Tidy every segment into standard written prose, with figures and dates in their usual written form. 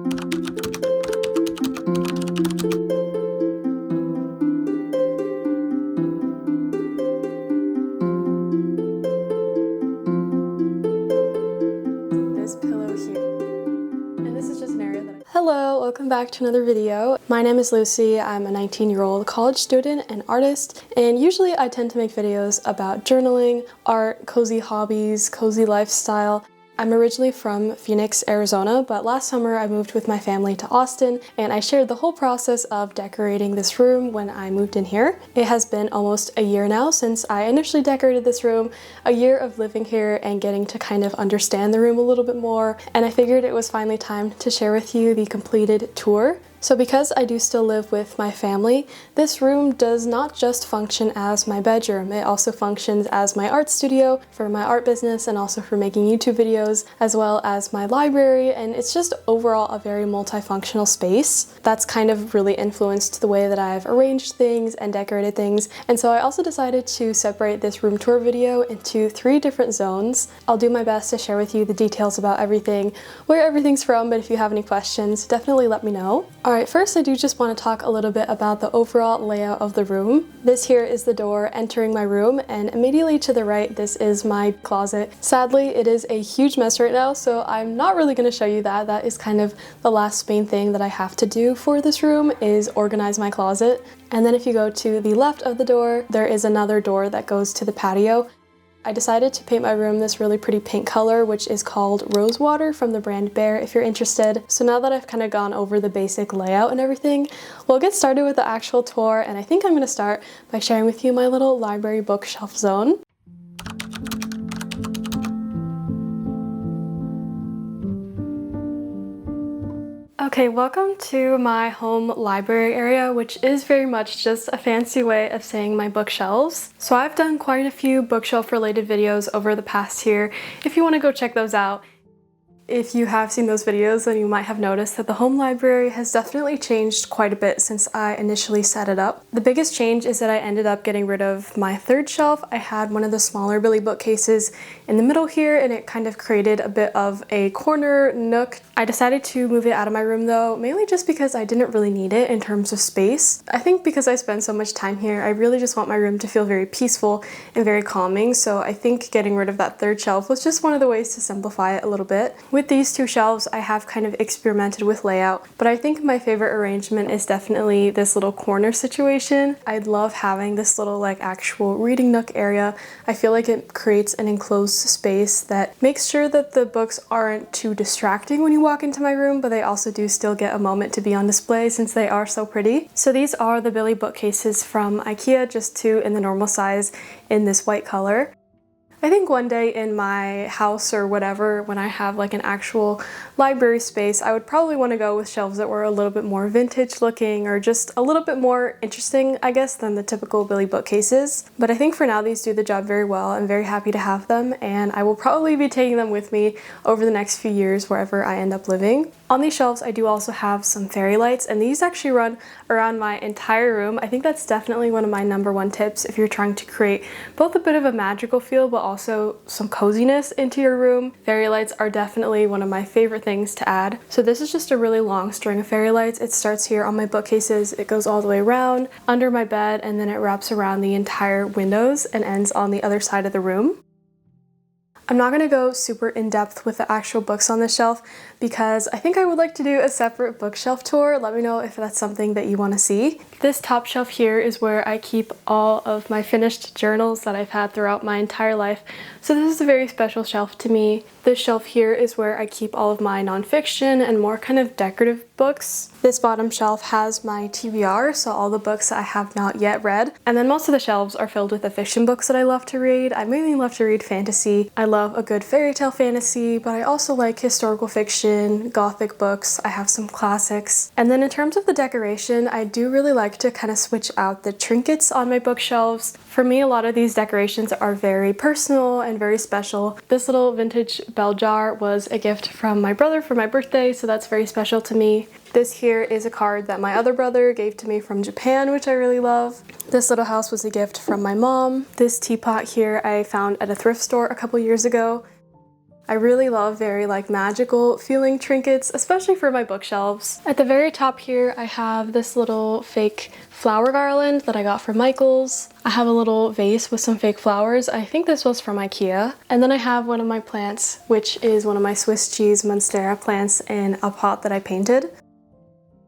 This pillow here. And this is just an area that Hello, welcome back to another video. My name is Lucy. I'm a 19-year-old college student and artist, and usually I tend to make videos about journaling, art, cozy hobbies, cozy lifestyle. I'm originally from Phoenix, Arizona, but last summer I moved with my family to Austin, and I shared the whole process of decorating this room when I moved in here. It has been almost a year now since I initially decorated this room, a year of living here and getting to kind of understand the room a little bit more, and I figured it was finally time to share with you the completed tour. So because I do still live with my family, this room does not just function as my bedroom. It also functions as my art studio for my art business and also for making YouTube videos, as well as my library, and it's just overall a very multifunctional space. That's kind of really influenced the way that I've arranged things and decorated things, and so I also decided to separate this room tour video into 3 different zones. I'll do my best to share with you the details about everything, where everything's from, but if you have any questions, definitely let me know. Alright, first I do just want to talk a little bit about the overall layout of the room. This here is the door entering my room, and immediately to the right this is my closet. Sadly, it is a huge mess right now, so I'm not really going to show you that. That is kind of the last main thing that I have to do for this room, is organize my closet. And then if you go to the left of the door, there is another door that goes to the patio. I decided to paint my room this really pretty pink color, which is called Rosewater from the brand Bear if you're interested. So now that I've kind of gone over the basic layout and everything, we'll get started with the actual tour, and I think I'm going to start by sharing with you my little library bookshelf zone. Okay, welcome to my home library area, which is very much just a fancy way of saying my bookshelves. So I've done quite a few bookshelf related videos over the past year if you want to go check those out. If you have seen those videos, then you might have noticed that the home library has definitely changed quite a bit since I initially set it up. The biggest change is that I ended up getting rid of my 3rd shelf. I had one of the smaller Billy bookcases in the middle here, and it kind of created a bit of a corner nook. I decided to move it out of my room though, mainly just because I didn't really need it in terms of space. I think because I spend so much time here, I really just want my room to feel very peaceful and very calming, so I think getting rid of that 3rd shelf was just one of the ways to simplify it a little bit. With these 2 shelves, I have kind of experimented with layout, but I think my favorite arrangement is definitely this little corner situation. I love having this little like actual reading nook area. I feel like it creates an enclosed space that makes sure that the books aren't too distracting when you walk into my room, but they also do still get a moment to be on display since they are so pretty. So these are the Billy bookcases from IKEA, just 2 in the normal size in this white color. I think one day in my house or whatever, when I have like an actual library space, I would probably want to go with shelves that were a little bit more vintage looking or just a little bit more interesting, I guess, than the typical Billy bookcases. But I think for now these do the job very well. I'm very happy to have them, and I will probably be taking them with me over the next few years wherever I end up living. On these shelves, I do also have some fairy lights, and these actually run around my entire room. I think that's definitely one of my #1 tips if you're trying to create both a bit of a magical feel but also some coziness into your room. Fairy lights are definitely one of my favorite things to add. So this is just a really long string of fairy lights. It starts here on my bookcases, it goes all the way around under my bed, and then it wraps around the entire windows and ends on the other side of the room. I'm not going to go super in-depth with the actual books on this shelf because I think I would like to do a separate bookshelf tour. Let me know if that's something that you want to see. This top shelf here is where I keep all of my finished journals that I've had throughout my entire life. So this is a very special shelf to me. This shelf here is where I keep all of my nonfiction and more kind of decorative books. This bottom shelf has my TBR, so all the books I have not yet read. And then most of the shelves are filled with the fiction books that I love to read. I mainly love to read fantasy. I love a good fairy tale fantasy, but I also like historical fiction, gothic books. I have some classics. And then in terms of the decoration, I do really like to kind of switch out the trinkets on my bookshelves. For me, a lot of these decorations are very personal and very special. This little vintage bell jar was a gift from my brother for my birthday, so that's very special to me. This here is a card that my other brother gave to me from Japan, which I really love. This little house was a gift from my mom. This teapot here I found at a thrift store a couple years ago. I really love very like magical feeling trinkets, especially for my bookshelves. At the very top here, I have this little fake flower garland that I got from Michael's. I have a little vase with some fake flowers. I think this was from IKEA. And then I have one of my plants, which is one of my Swiss cheese monstera plants in a pot that I painted.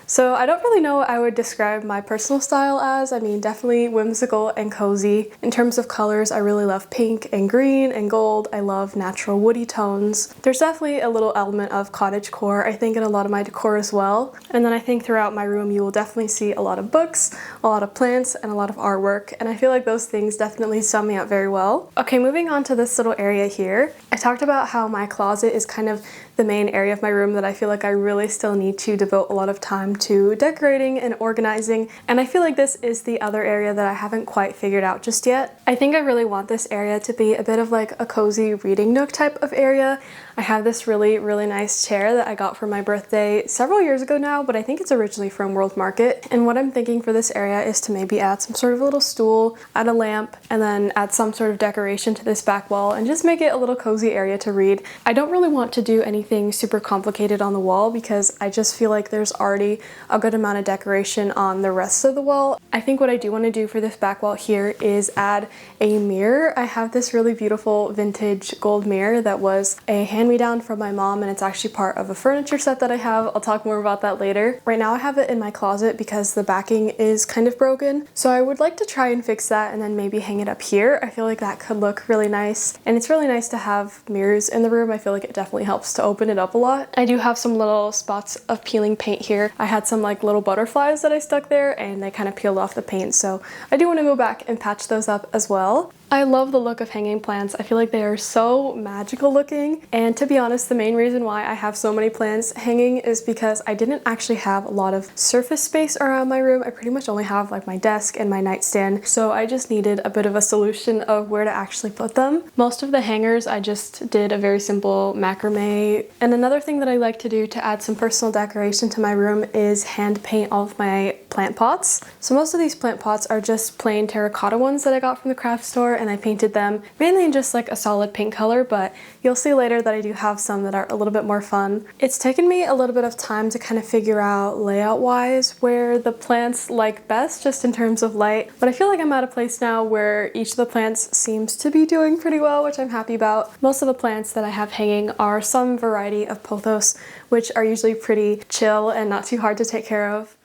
So I don't really know what I would describe my personal style as. I mean, definitely whimsical and cozy. In terms of colors, I really love pink and green and gold. I love natural woody tones. There's definitely a little element of cottagecore, I think, in a lot of my decor as well. And then I think throughout my room, you will definitely see a lot of books, a lot of plants, and a lot of artwork. And I feel like those things definitely sum me up very well. Okay, moving on to this little area here. I talked about how my closet is kind of the main area of my room that I feel like I really still need to devote a lot of time to decorating and organizing, and I feel like this is the other area that I haven't quite figured out just yet. I think I really want this area to be a bit of like a cozy reading nook type of area. I have this really nice chair that I got for my birthday several years ago now, but I think it's originally from World Market. And what I'm thinking for this area is to maybe add some sort of a little stool, add a lamp, and then add some sort of decoration to this back wall and just make it a little cozy area to read. I don't really want to do anything super complicated on the wall because I just feel like there's already a good amount of decoration on the rest of the wall. I think what I do want to do for this back wall here is add a mirror. I have this really beautiful vintage gold mirror that was a hand-me-down from my mom, and it's actually part of a furniture set that I have. I'll talk more about that later. Right now I have it in my closet because the backing is kind of broken, so I would like to try and fix that and then maybe hang it up here. I feel like that could look really nice, and it's really nice to have mirrors in the room. I feel like it definitely helps to open it up a lot. I do have some little spots of peeling paint here. I had some like little butterflies that I stuck there and they kind of peeled off the paint, so I do want to go back and patch those up as well. I love the look of hanging plants. I feel like they are so magical looking, and to be honest, the main reason why I have so many plants hanging is because I didn't actually have a lot of surface space around my room. I pretty much only have like my desk and my nightstand, so I just needed a bit of a solution of where to actually put them. Most of the hangers I just did a very simple macrame, and another thing that I like to do to add some personal decoration to my room is hand paint all of my plant pots. So most of these plant pots are just plain terracotta ones that I got from the craft store, and I painted them mainly in just like a solid pink color, but you'll see later that I do have some that are a little bit more fun. It's taken me a little bit of time to kind of figure out layout wise where the plants like best just in terms of light, but I feel like I'm at a place now where each of the plants seems to be doing pretty well, which I'm happy about. Most of the plants that I have hanging are some variety of pothos, which are usually pretty chill and not too hard to take care of.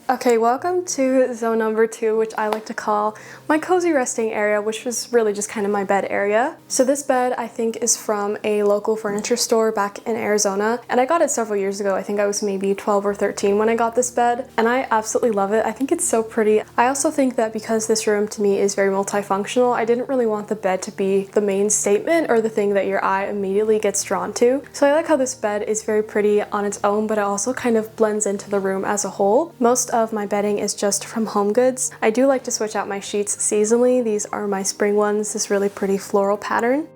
Okay, welcome to zone number 2, which I like to call my cozy resting area, which was really just kind of my bed area. So this bed I think is from a local furniture store back in Arizona, and I got it several years ago. I think I was maybe 12 or 13 when I got this bed, and I absolutely love it. I think it's so pretty. I also think that because this room to me is very multifunctional, I didn't really want the bed to be the main statement or the thing that your eye immediately gets drawn to. So I like how this bed is very pretty on its own, but it also kind of blends into the room as a whole. Most of my bedding is just from HomeGoods. I do like to switch out my sheets seasonally. These are my spring ones, this really pretty floral pattern.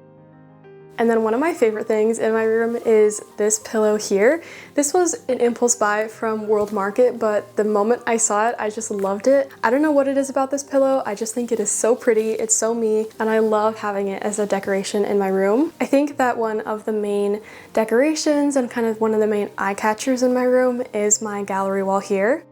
And then one of my favorite things in my room is this pillow here. This was an impulse buy from World Market, but the moment I saw it, I just loved it. I don't know what it is about this pillow. I just think it is so pretty. It's so me, and I love having it as a decoration in my room. I think that one of the main decorations and kind of one of the main eye catchers in my room is my gallery wall here.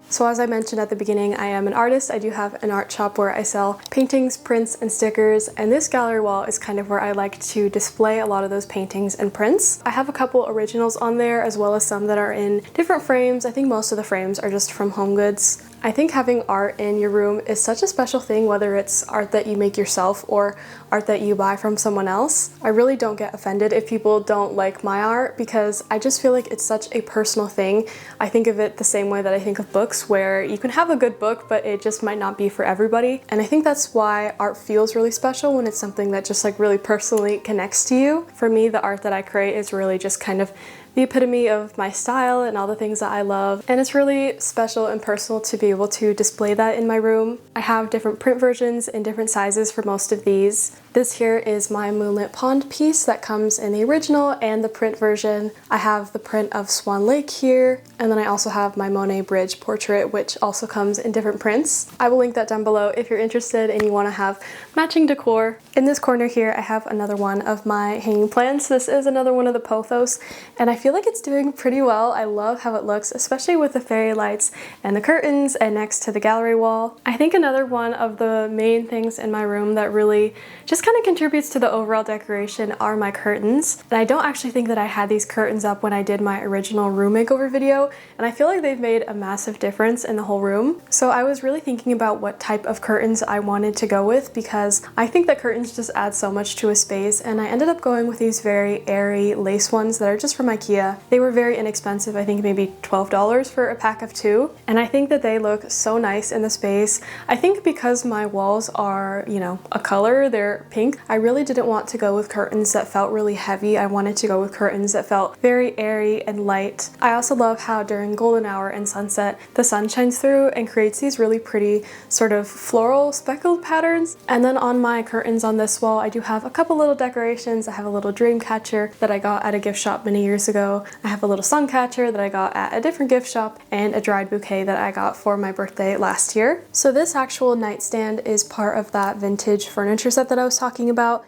So as I mentioned at the beginning, I am an artist. I do have an art shop where I sell paintings, prints, and stickers, and this gallery wall is kind of where I like to display a lot of those paintings and prints. I have a couple originals on there as well as some that are in different frames. I think most of the frames are just from HomeGoods. I think having art in your room is such a special thing, whether it's art that you make yourself or art that you buy from someone else. I really don't get offended if people don't like my art because I just feel like it's such a personal thing. I think of it the same way that I think of books, where you can have a good book, but it just might not be for everybody. And I think that's why art feels really special when it's something that just like really personally connects to you. For me, the art that I create is really just kind of the epitome of my style and all the things that I love. And it's really special and personal to be able to display that in my room. I have different print versions in different sizes for most of these. This here is my Moonlit Pond piece that comes in the original and the print version. I have the print of Swan Lake here, and then I also have my Monet Bridge portrait, which also comes in different prints. I will link that down below if you're interested and you want to have matching decor. In this corner here, I have another one of my hanging plants. This is another one of the pothos, and I feel like it's doing pretty well. I love how it looks, especially with the fairy lights and the curtains and next to the gallery wall. I think another one of the main things in my room that really just kind of contributes to the overall decoration are my curtains. And I don't actually think that I had these curtains up when I did my original room makeover video, and I feel like they've made a massive difference in the whole room. So I was really thinking about what type of curtains I wanted to go with, because I think that curtains just add so much to a space, and I ended up going with these very airy lace ones that are just from IKEA. They were very inexpensive, I think maybe $12 for a pack of 2, and I think that they look so nice in the space. I think because my walls are, you know, a color, they're pink, I really didn't want to go with curtains that felt really heavy. I wanted to go with curtains that felt very airy and light. I also love how during golden hour and sunset, the sun shines through and creates these really pretty sort of floral speckled patterns. And then on my curtains on this wall, I do have a couple little decorations. I have a little dream catcher that I got at a gift shop many years ago. I have a little sun catcher that I got at a different gift shop, and a dried bouquet that I got for my birthday last year. So this actual nightstand is part of that vintage furniture set that I was talking about.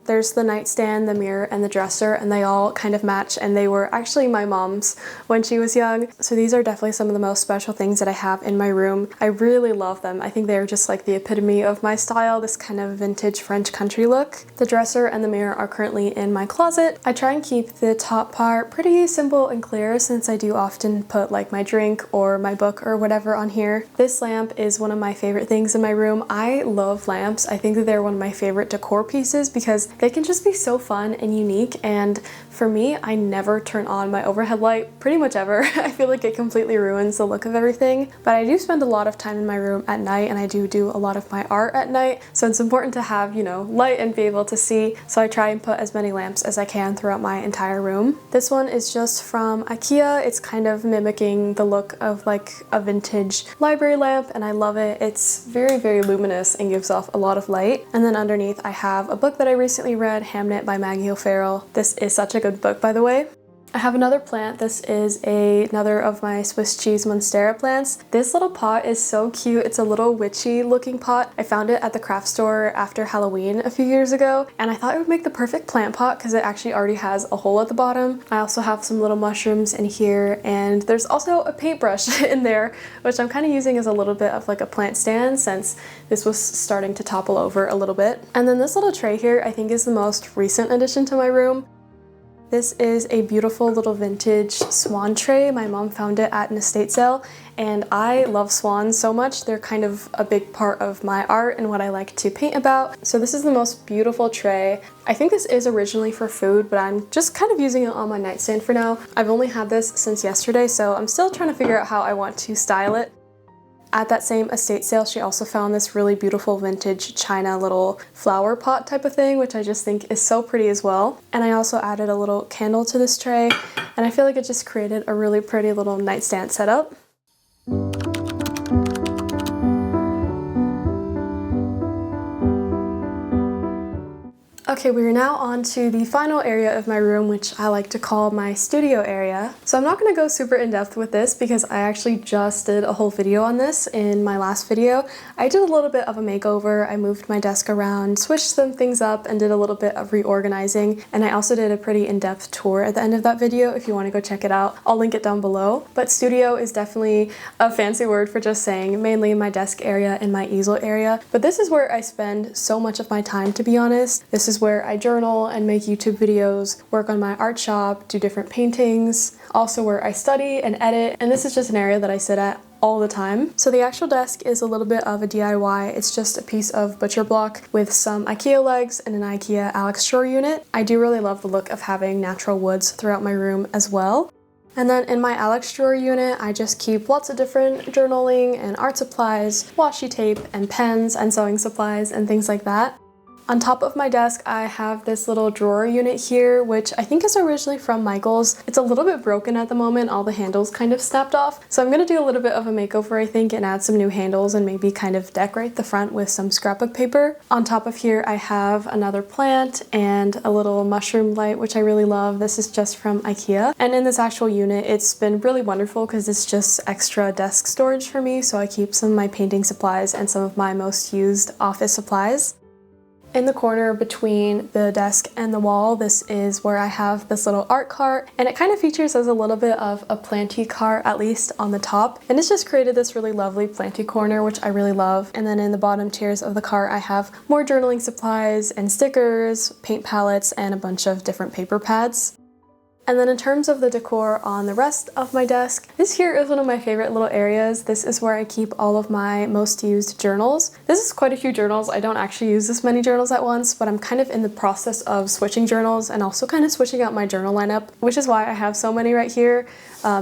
There's the nightstand, the mirror, and the dresser, and they all kind of match, and they were actually my mom's when she was young. So these are definitely some of the most special things that I have in my room. I really love them. I think they're just like the epitome of my style, this kind of vintage French country look. The dresser and the mirror are currently in my closet. I try and keep the top part pretty simple and clear, since I do often put like my drink or my book or whatever on here. This lamp is one of my favorite things in my room. I love lamps. I think that they're one of my favorite decor pieces because they can just be so fun and unique, and for me, I never turn on my overhead light pretty much ever. I feel like it completely ruins the look of everything, but I do spend a lot of time in my room at night, and I do a lot of my art at night, so it's important to have, you know, light and be able to see, so I try and put as many lamps as I can throughout my entire room. This one is just from IKEA. It's kind of mimicking the look of like a vintage library lamp, and I love it. It's very, very luminous and gives off a lot of light. And then underneath I have a book that I recently read, Hamnet by Maggie O'Farrell. This is such a good book, by the way. I have another plant. This is another of my Swiss cheese monstera plants. This little pot is so cute. It's a little witchy looking pot. I found it at the craft store after Halloween a few years ago, and I thought it would make the perfect plant pot because it actually already has a hole at the bottom. I also have some little mushrooms in here, and there's also a paintbrush in there, which I'm kind of using as a little bit of like a plant stand since this was starting to topple over a little bit. And then this little tray here I think is the most recent addition to my room. This is a beautiful little vintage swan tray. My mom found it at an estate sale, and I love swans so much. They're kind of a big part of my art and what I like to paint about. So this is the most beautiful tray. I think this is originally for food, but I'm just kind of using it on my nightstand for now. I've only had this since yesterday, so I'm still trying to figure out how I want to style it. At that same estate sale, she also found this really beautiful vintage china little flower pot type of thing, which I just think is so pretty as well. And I also added a little candle to this tray, and I feel like it just created a really pretty little nightstand setup. Okay, we are now on to the final area of my room, which I like to call my studio area. So I'm not going to go super in depth with this because I actually just did a whole video on this in my last video. I did a little bit of a makeover. I moved my desk around, switched some things up, and did a little bit of reorganizing. And I also did a pretty in-depth tour at the end of that video if you want to go check it out. I'll link it down below. But studio is definitely a fancy word for just saying mainly my desk area and my easel area. But this is where I spend so much of my time, to be honest. This is where I journal and make YouTube videos, work on my art shop, do different paintings, also where I study and edit, and this is just an area that I sit at all the time. So the actual desk is a little bit of a DIY. It's just a piece of butcher block with some IKEA legs and an IKEA Alex drawer unit. I do really love the look of having natural woods throughout my room as well. And then in my Alex drawer unit, I just keep lots of different journaling and art supplies, washi tape and pens and sewing supplies and things like that. On top of my desk, I have this little drawer unit here, which I think is originally from Michael's. It's a little bit broken at the moment, all the handles kind of snapped off. So I'm gonna do a little bit of a makeover, I think, and add some new handles and maybe kind of decorate the front with some scrapbook paper. On top of here, I have another plant and a little mushroom light, which I really love. This is just from IKEA. And in this actual unit, it's been really wonderful because it's just extra desk storage for me. So I keep some of my painting supplies and some of my most used office supplies. In the corner between the desk and the wall, this is where I have this little art cart, and it kind of features as a little bit of a planty cart, at least on the top, and it's just created this really lovely planty corner, which I really love. And then in the bottom tiers of the cart, I have more journaling supplies and stickers, paint palettes, and a bunch of different paper pads. And then in terms of the decor on the rest of my desk, this here is one of my favorite little areas. This is where I keep all of my most used journals. This is quite a few journals. I don't actually use this many journals at once, but I'm kind of in the process of switching journals and also kind of switching out my journal lineup, which is why I have so many right here.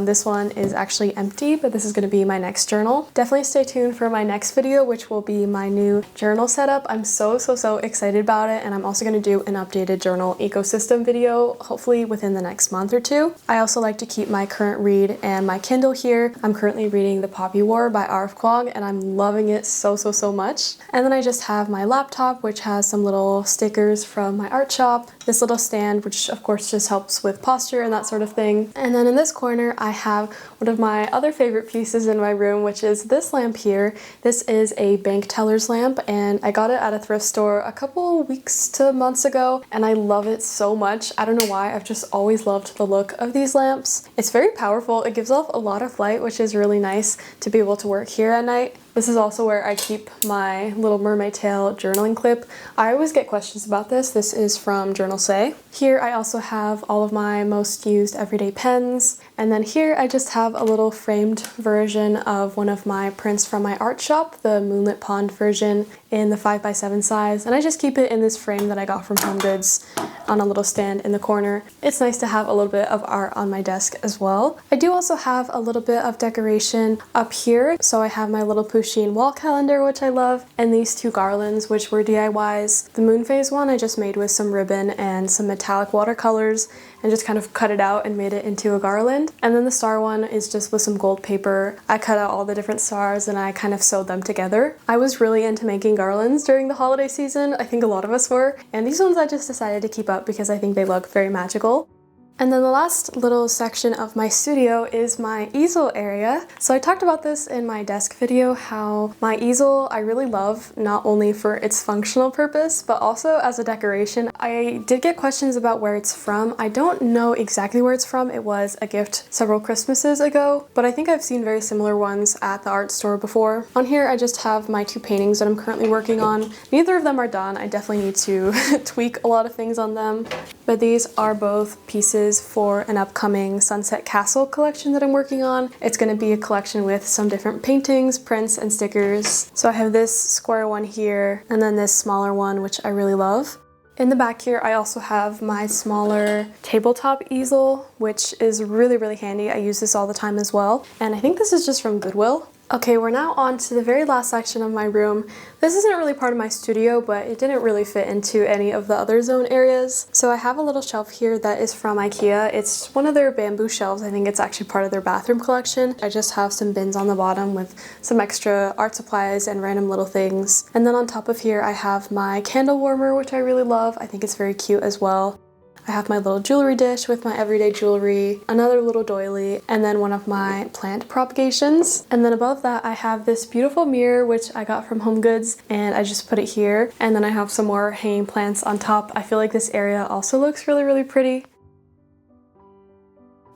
This one is actually empty, but this is going to be my next journal. Definitely stay tuned for my next video, which will be my new journal setup. I'm so excited about it, and I'm also going to do an updated journal ecosystem video, hopefully within the next month or two. I also like to keep my current read and my Kindle here. I'm currently reading The Poppy War by R.F. Kuang, and I'm loving it so much. And then I just have my laptop, which has some little stickers from my art shop, this little stand, which of course just helps with posture and that sort of thing. And then in this corner, I have one of my other favorite pieces in my room, which is this lamp here. This is a bank teller's lamp, and I got it at a thrift store a couple weeks to months ago, and I love it so much. I don't know why, I've just always loved the look of these lamps. It's very powerful. It gives off a lot of light, which is really nice to be able to work here at night. This is also where I keep my Little Mermaid Tail journaling clip. I always get questions about this. This is from Journal Say. Here I also have all of my most used everyday pens. And then here I just have a little framed version of one of my prints from my art shop, the Moonlit Pond version in the 5x7 size. And I just keep it in this frame that I got from HomeGoods on a little stand in the corner. It's nice to have a little bit of art on my desk as well. I do also have a little bit of decoration up here. So I have my little Pusheen wall calendar, which I love, and these two garlands, which were DIYs. The moon phase one I just made with some ribbon and some metallic watercolors and just kind of cut it out and made it into a garland. And then the star one is just with some gold paper. I cut out all the different stars and I kind of sewed them together. I was really into making garlands during the holiday season. I think a lot of us were. And these ones I just decided to keep up because I think they look very magical. And then the last little section of my studio is my easel area. So I talked about this in my desk video, how my easel I really love, not only for its functional purpose, but also as a decoration. I did get questions about where it's from. I don't know exactly where it's from. It was a gift several Christmases ago, but I think I've seen very similar ones at the art store before. On here I just have my two paintings that I'm currently working on. Neither of them are done. I definitely need to tweak a lot of things on them, but these are both pieces for an upcoming Sunset Castle collection that I'm working on. It's going to be a collection with some different paintings, prints, and stickers. So I have this square one here, and then this smaller one, which I really love. In the back here, I also have my smaller tabletop easel, which is really handy. I use this all the time as well, and I think this is just from Goodwill. Okay, we're now on to the very last section of my room. This isn't really part of my studio, but it didn't really fit into any of the other zone areas. So I have a little shelf here that is from IKEA. It's one of their bamboo shelves. I think it's actually part of their bathroom collection. I just have some bins on the bottom with some extra art supplies and random little things. And then on top of here, I have my candle warmer, which I really love. I think it's very cute as well. I have my little jewelry dish with my everyday jewelry, another little doily, and then one of my plant propagations. And then above that, I have this beautiful mirror, which I got from HomeGoods, and I just put it here. And then I have some more hanging plants on top. I feel like this area also looks really pretty.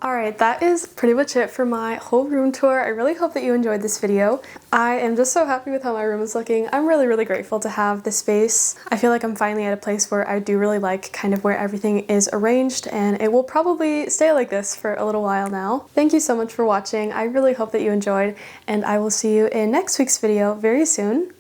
Alright, that is pretty much it for my whole room tour. I really hope that you enjoyed this video. I am just so happy with how my room is looking. I'm really grateful to have this space. I feel like I'm finally at a place where I do really like kind of where everything is arranged, and it will probably stay like this for a little while now. Thank you so much for watching. I really hope that you enjoyed, and I will see you in next week's video very soon.